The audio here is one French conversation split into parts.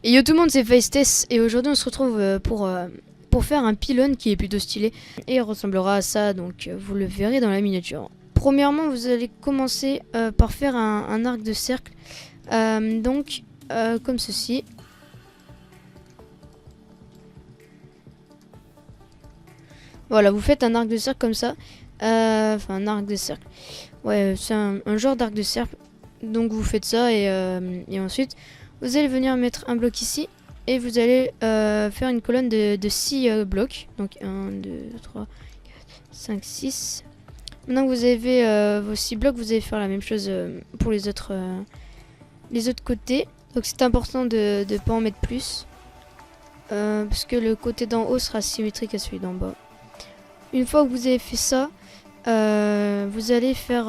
Et yo tout le monde, c'est FaceTest et aujourd'hui on se retrouve pour faire un pylône qui est plutôt stylé et il ressemblera à ça, donc vous le verrez dans la miniature. Premièrement, vous allez commencer par faire un arc de cercle, comme ceci. Voilà, vous faites un arc de cercle comme ça, enfin un arc de cercle. Ouais, c'est un genre d'arc de cercle. Donc vous faites ça et ensuite vous allez venir mettre un bloc ici et vous allez faire une colonne de 6 blocs. Donc 1, 2, 3, 4, 5, 6. Maintenant que vous avez vos 6 blocs, vous allez faire la même chose pour les autres côtés. Donc c'est important de ne pas en mettre plus. Parce que le côté d'en haut sera symétrique à celui d'en bas. Une fois que vous avez fait ça, vous allez faire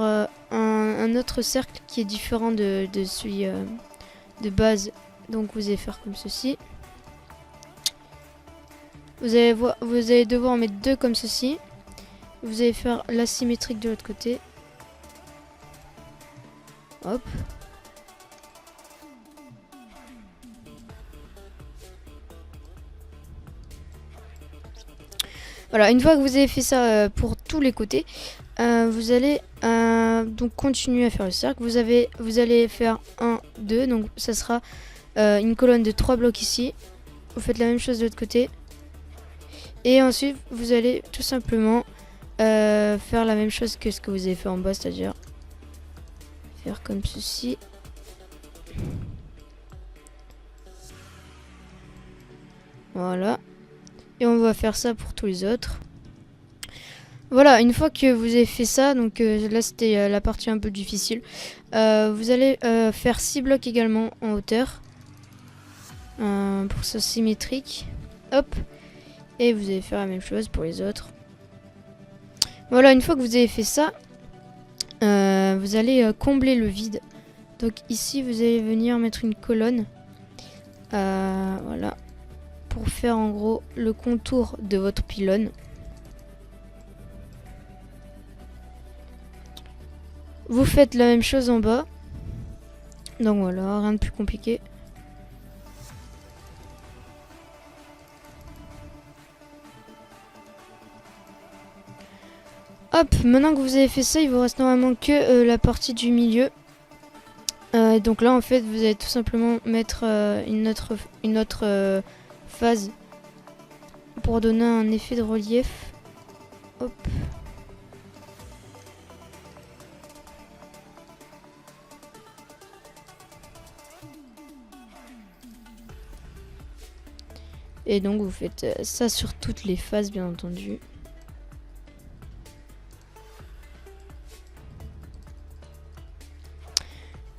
un autre cercle qui est différent de celui de base. Donc vous allez faire comme ceci. Vous allez devoir en mettre 2 comme ceci. Vous allez faire l'asymétrique de l'autre côté. Hop. Voilà, une fois que vous avez fait ça pour tous les côtés, vous allez donc continuer à faire le cercle. Vous allez faire 1, 2, donc ça sera une colonne de 3 blocs ici. Vous faites la même chose de l'autre côté. Et ensuite, vous allez tout simplement faire la même chose que ce que vous avez fait en bas, c'est-à-dire faire comme ceci. Voilà. Et on va faire ça pour tous les autres. Voilà, une fois que vous avez fait ça, donc là c'était la partie un peu difficile. Vous allez faire 6 blocs également en hauteur. Pour ça symétrique. Hop. Et vous allez faire la même chose pour les autres. Voilà, une fois que vous avez fait ça, vous allez combler le vide. Donc ici vous allez venir mettre une colonne. Voilà. Pour faire en gros le contour de votre pylône. Vous faites la même chose en bas. Donc voilà, rien de plus compliqué. Hop, maintenant que vous avez fait ça, il vous reste normalement que la partie du milieu. Donc là en fait vous allez tout simplement mettre une autre phase pour donner un effet de relief. Hop. Et donc vous faites ça sur toutes les phases bien entendu.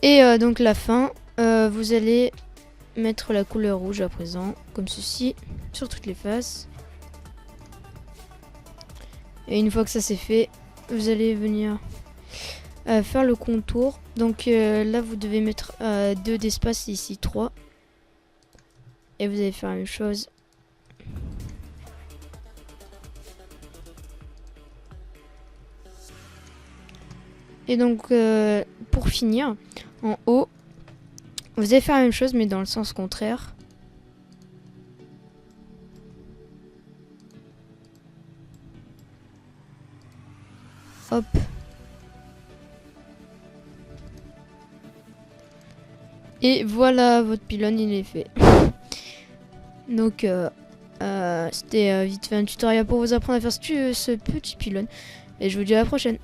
Et donc la fin, vous allez mettre la couleur rouge à présent, comme ceci, sur toutes les faces. Et une fois que ça c'est fait, vous allez venir faire le contour. Donc là vous devez mettre 2 d'espace, ici 3. Et vous allez faire la même chose. Et donc pour finir, en haut, vous allez faire la même chose mais dans le sens contraire. Hop. Et voilà, votre pylône il est fait. Donc c'était vite fait un tutoriel pour vous apprendre à faire ce petit pylône. Et je vous dis à la prochaine.